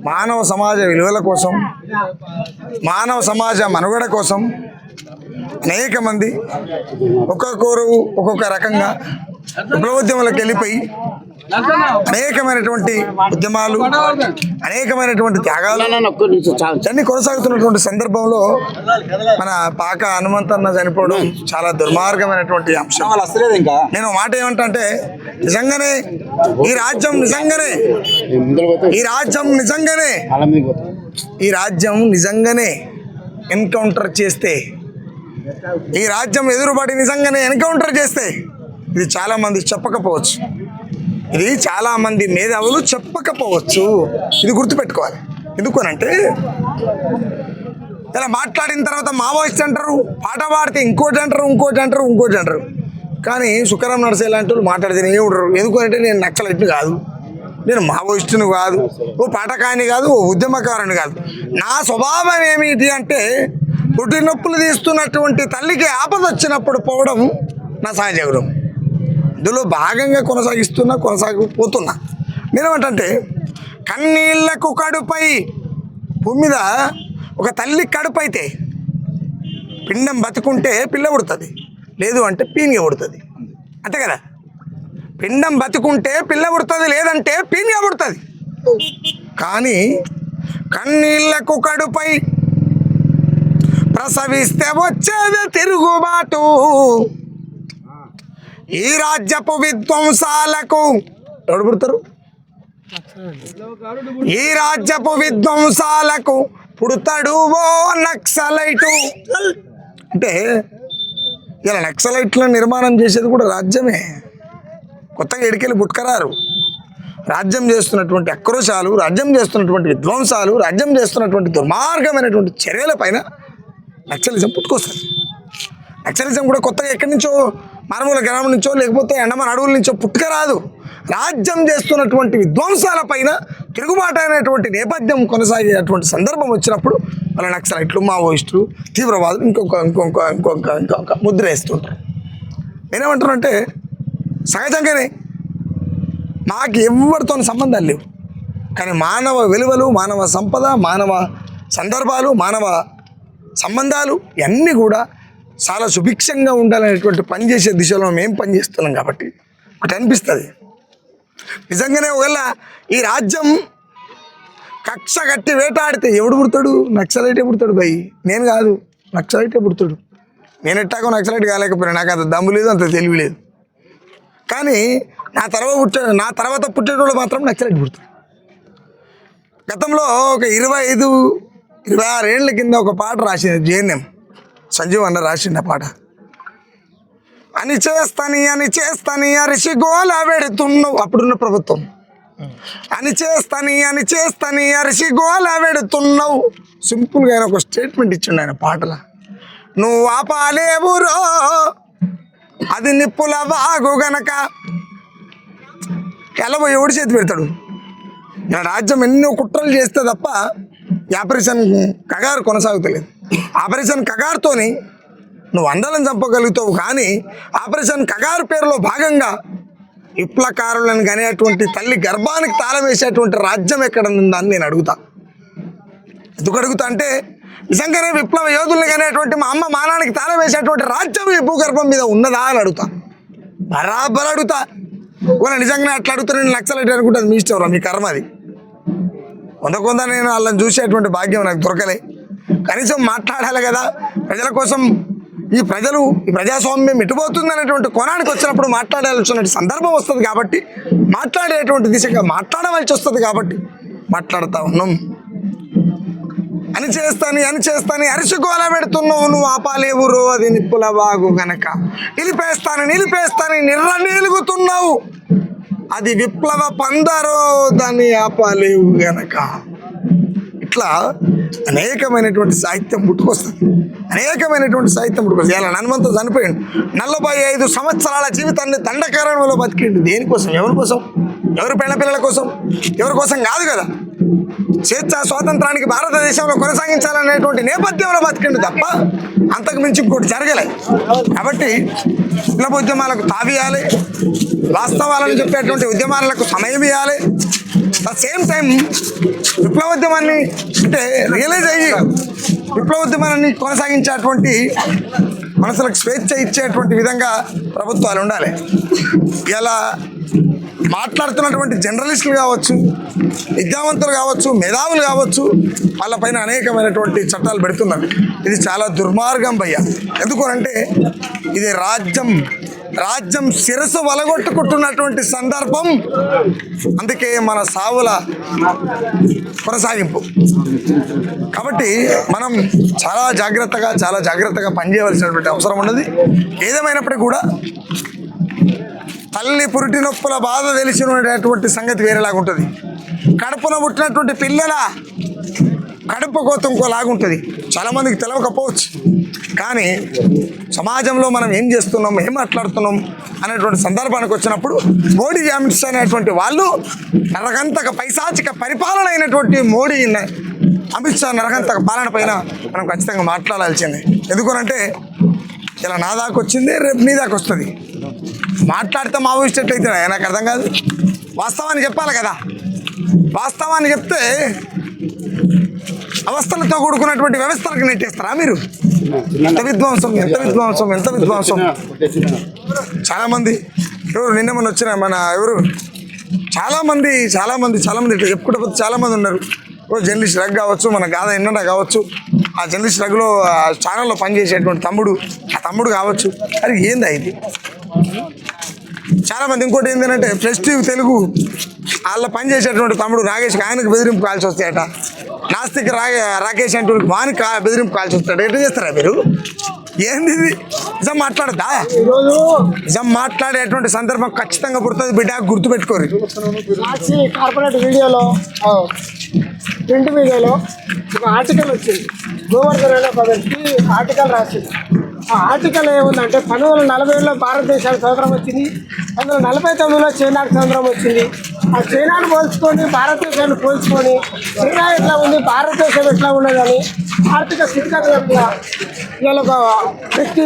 మానవ సమాజ విలువల కోసం, మానవ సమాజ మనుగడ కోసం అనేక మంది ఒక్కొక్కరు ఒక్కొక్క రకంగా విప్లవోద్యమాలకు వెళ్ళిపోయి అనేకమైనటువంటి ఉద్యమాలు, అనేకమైనటువంటి త్యాగాలు అన్ని కొనసాగుతున్నటువంటి సందర్భంలో మన పాక హనుమంతన్న చనిపోవడం చాలా దుర్మార్గమైనటువంటి అంశం. నేను మాట ఏమంటే నిజంగానే ఈ రాజ్యం నిజంగానే ఎన్కౌంటర్ చేస్తే, ఈ రాజ్యం ఎదురుబడి నిజంగానే ఎన్కౌంటర్ చేస్తే ఇది చాలామంది చెప్పకపోవచ్చు, ఇది చాలామంది మేధావులు చెప్పకపోవచ్చు. ఇది గుర్తుపెట్టుకోవాలి. ఎందుకనంటే ఇలా మాట్లాడిన తర్వాత మావోయిస్ట్ అంటారు, పాట పాడితే ఇంకోటి అంటారు. కానీ సుఖరాం నరసే లాంటి వాళ్ళు మాట్లాడితే ఏముండరు. ఎందుకంటే నేను నక్సలైట్ని కాదు, నేను మావోయిస్టుని కాదు, ఓ పాటకాయని కాదు, ఓ ఉద్యమకారుని కాదు. నా స్వభావం ఏమిటి అంటే పుట్టి నొప్పులు తీస్తున్నటువంటి తల్లికి ఆపద వచ్చినప్పుడు పోవడం నా సహజ గుణం. ఇందులో భాగంగా కొనసాగిపోతున్నా. నేనేమంటే కన్నీళ్లకు కడుపై భూమి మీద ఒక తల్లి కడుపు అయితే పిండం బతుకుంటే పిల్ల పుడుతుంది, లేదు అంటే పీనిగా పుడుతుంది. అంతే కదా, పిండం బతుకుంటే పిల్ల పుడుతుంది, లేదంటే పీనిగా పుడుతుంది. కానీ కన్నీళ్లకు కడుపై ప్రసవిస్తే వచ్చేది తిరుగుబాటు. ఈ రాజ్యపు విధ్వంసాలకు ఎవడు పుడతారు? ఈ రాజ్యపు విధ్వంసాలకు పుడతాడు ఓ నక్సలైటు. అంటే ఇలా నక్సలైట్లను నిర్మాణం చేసేది కూడా రాజ్యమే. కొత్తగా ఎడికెళ్ళి పుట్టుకరారు. రాజ్యం చేస్తున్నటువంటి ఆక్రోశాలు, రాజ్యం చేస్తున్నటువంటి విధ్వంసాలు, రాజ్యం చేస్తున్నటువంటి దుర్మార్గమైనటువంటి చర్యల పైన నక్సలిజం పుట్టుకొస్తుంది. నక్సలిజం కూడా కొత్తగా ఎక్కడి నుంచో మారుమూల గ్రామం నుంచో లేకపోతే అండమాన్ అడవుల నుంచో పుట్టుకరాదు. రాజ్యం చేస్తున్నటువంటి విధ్వంసాల పైన తిరుగుబాటు అయినటువంటి నేపథ్యం కొనసాగేటువంటి సందర్భం వచ్చినప్పుడు వాళ్ళ నక్సలైట్లు, మావోయిస్టులు, తీవ్రవాదులు ఇంకొక ముద్ర వేస్తుంటారు. నేనేమంటానంటే సహజంగానే మాకు ఎవరితో సంబంధాలు లేవు, కానీ మానవ విలువలు, మానవ సంపద, మానవ సందర్భాలు, మానవ సంబంధాలు ఇవన్నీ కూడా చాలా సుభిక్షంగా ఉండాలనేటువంటి పనిచేసే దిశలో మేము పనిచేస్తున్నాం. కాబట్టి ఒకటి అనిపిస్తుంది, నిజంగానే ఒకవేళ ఈ రాజ్యం కక్ష కట్టి వేటాడితే ఎవడు పుడతాడు? నక్సలైటే పుడతాడు భయ్, నేను కాదు, నక్సలైటే పుడతాడు. నేను ఎట్టాకో నక్సలైట్ కాలేకపోయినా, నాకు అంత దమ్ము లేదు, అంత తెలివి లేదు. కానీ నా తర్వాత పుట్టేటోళ్ళు మాత్రం నక్సలైట్ పుడతాడు. గతంలో ఒక 25-26 ఏళ్ళ కింద ఒక పాట రాసింది జేఎన్ఎం సంజీవ్ అన్న రాసిండు. ఆ పాట అని చేస్తాని అరిసి గోల పెడుతున్నావు. అప్పుడున్న ప్రభుత్వం అని చేస్తాని అరిసి గోల పెడుతున్నావు. సింపుల్గా ఆయన ఒక స్టేట్మెంట్ ఇచ్చిండు ఆయన పాటలో. నువ్వు ఆపాలేవురో అది నిప్పుల వాగు గనక. ఎలా పోయి ఎవడి చేతి పెడతాడు? ఇలా రాజ్యం ఎన్నో కుట్రలు చేస్తే తప్ప ఆపరేషన్ కగారు కొనసాగుతలేదు. ఆపరేషన్ కగారుతోని నువ్వు అందరం చంపగలుగుతావు, కానీ ఆపరేషన్ కగారు పేరులో భాగంగా విప్లవకారులను కనేటువంటి తల్లి గర్భానికి తాళం వేసేటువంటి రాజ్యం ఎక్కడ ఉందని నేను అడుగుతా. ఎందుకు అడుగుతా అంటే నిజంగానే విప్లవ యోధుల్ని కనేటువంటి మా అమ్మ మానానికి తాళం వేసేటువంటి రాజ్యం ఈ భూగర్భం మీద ఉన్నదా అని అడుగుతా. బరాబర్ అడుగుతా. నిజంగానే అట్లా అడుగుతా నేను నక్సలైట్ అనుకుంటుంది, మీ ఇష్టం, మీ కర్మ అది. కొంత నేను వాళ్ళని చూసేటువంటి భాగ్యం నాకు దొరకలే. కనీసం మాట్లాడాలి కదా ప్రజల కోసం. ఈ ప్రజాస్వామ్యం ఎటుపోతుంది అనేటువంటి కోణానికి వచ్చినప్పుడు మాట్లాడాల్సిన సందర్భం వస్తుంది. కాబట్టి మాట్లాడేటువంటి దిశగా మాట్లాడవలసి వస్తుంది. కాబట్టి మాట్లాడుతూ ఉన్నాం. అని చేస్తాని అరిసిగోల పెడుతున్నావు. నువ్వు ఆపాలేవురో అది నిప్పుల వాగు గనక. నిలిపేస్తాని నిర్రనీలుగుతున్నావు. అది విప్లవ పందరో దాన్ని ఆపాలేవు గనక. ఇట్లా అనేకమైనటువంటి సాహిత్యం పుట్టుకొస్తుంది. ఇలా హనుమంతు చనిపోయిండు, 45 సంవత్సరాల జీవితాన్ని దండకారణంలో బతికిండు. దేనికోసం? ఎవరి కోసం? ఎవరి పిల్లల కోసం? ఎవరి కోసం కాదు కదా. స్వేచ్ఛా స్వాతంత్రానికి భారతదేశంలో కొనసాగించాలనేటువంటి నేపథ్యంలో బతికిండు తప్ప అంతకు మించి ఇంకోటి జరగలేదు. కాబట్టి విప్లవ ఉద్యమాలకు తావియాలి, వాస్తవాలను చెప్పేటువంటి ఉద్యమాలకు సమయం ఇవ్వాలి. అట్ సేమ్ టైం విప్లవోద్యమాన్ని అంటే రియలైజ్ అయ్యి విప్లవోద్యమాన్ని కొనసాగించేటువంటి మనసులకు స్వేచ్ఛ ఇచ్చేటువంటి విధంగా ప్రభుత్వాలు ఉండాలి. ఇలా మాట్లాడుతున్నటువంటి జర్నలిస్టులు కావచ్చు, విద్యావంతులు కావచ్చు, మేధావులు కావచ్చు, వాళ్ళపైన అనేకమైనటువంటి చట్టాలు పెడుతున్నారు. ఇది చాలా దుర్మార్గం భయ్య. ఎందుకు అంటే ఇది రాజ్యం శిరస్సు వలగొట్టుకుంటున్నటువంటి సందర్భం. అందుకే మన సావుల కొనసాగింపు. కాబట్టి మనం చాలా జాగ్రత్తగా పనిచేయవలసినటువంటి అవసరం ఉన్నది. ఏదేమైనప్పటికీ కూడా తల్లి పురిటి నొప్పుల బాధ తెలిసినటువంటి సంగతి వేరేలాగా ఉంటుంది. కడుపున పుట్టినటువంటి పిల్లల కడుపు కోత ఇంకోలాగుంటుంది. చాలామందికి తెలవకపోవచ్చు. కానీ సమాజంలో మనం ఏం చేస్తున్నాం, ఏం మాట్లాడుతున్నాం అనేటువంటి సందర్భానికి వచ్చినప్పుడు మోడీ అమిత్ షా అనేటువంటి వాళ్ళు నరకంతక పైశాచిక పరిపాలన అయినటువంటి మోడీ అమిత్ షా నరకంతక పాలన పైన మనం ఖచ్చితంగా మాట్లాడాల్సిందే. ఎందుకనంటే ఇలా నా దాకా వచ్చింది, రేపు నీ దాకా వస్తుంది. మాట్లాడితే మావోయిస్ట్ ఎట్లయితే నాకు అర్థం కాదు. వాస్తవాన్ని చెప్పాలి కదా. వాస్తవాన్ని చెప్తే అవస్థలతో కూడుకున్నటువంటి వ్యవస్థలకు నెట్టేస్తారా మీరు? ఎంత విధ్వంసం. చాలామంది ఎవరు నిన్న మన వచ్చిన చాలామంది ఇట్లా చెప్పుకుంటే పోతే చాలామంది ఉన్నారు. జర్నలిస్ట్ రగ్ కావచ్చు, మన గాథ ఎన్న కావచ్చు, ఆ జర్నలిస్ట్ రగ్లో ఛానల్లో పనిచేసేటువంటి తమ్ముడు కావచ్చు. అది ఏందా ఇది? చాలామంది ఇంకోటి ఏంటంటే ఫెస్టివ్ తెలుగు వాళ్ళ పనిచేసేటువంటి తమ్ముడు రాకేష్, ఆయనకు బెదిరింపు కాల్సి వస్తాయట. నాస్తిక్ రాకేష్ అంటే వానికి బెదిరింపు కాల్సి వస్తాడు. ఎట్లా చేస్తారా మీరు? ఏంది ఇది? నిజం మాట్లాడద్దా? నిజం మాట్లాడేటువంటి సందర్భం ఖచ్చితంగా పుడుతుంది బిడ్డ, గుర్తుపెట్టుకోరు. కార్పొరేట్ వీడియోలో, ప్రింట్ మీడియాలో ఒక ఆర్టికల్ వచ్చింది. గోవర్ధన్ అనే ఒక వ్యక్తి ఆర్టికల్ రాసింది. ఆ ఆర్టికల్ ఏముందంటే 1940లో భారతదేశానికి స్వతంత్రం వచ్చింది, 1949లో చైనాకు స్వతంత్రం వచ్చింది. ఆ చైనాను పోల్చుకొని భారతదేశాన్ని పోల్చుకొని చైనా ఎట్లా ఉంది, భారతదేశం ఎట్లా ఉన్నదని ఆర్థిక స్థితిగతులు ఇవాళ ఒక వ్యక్తి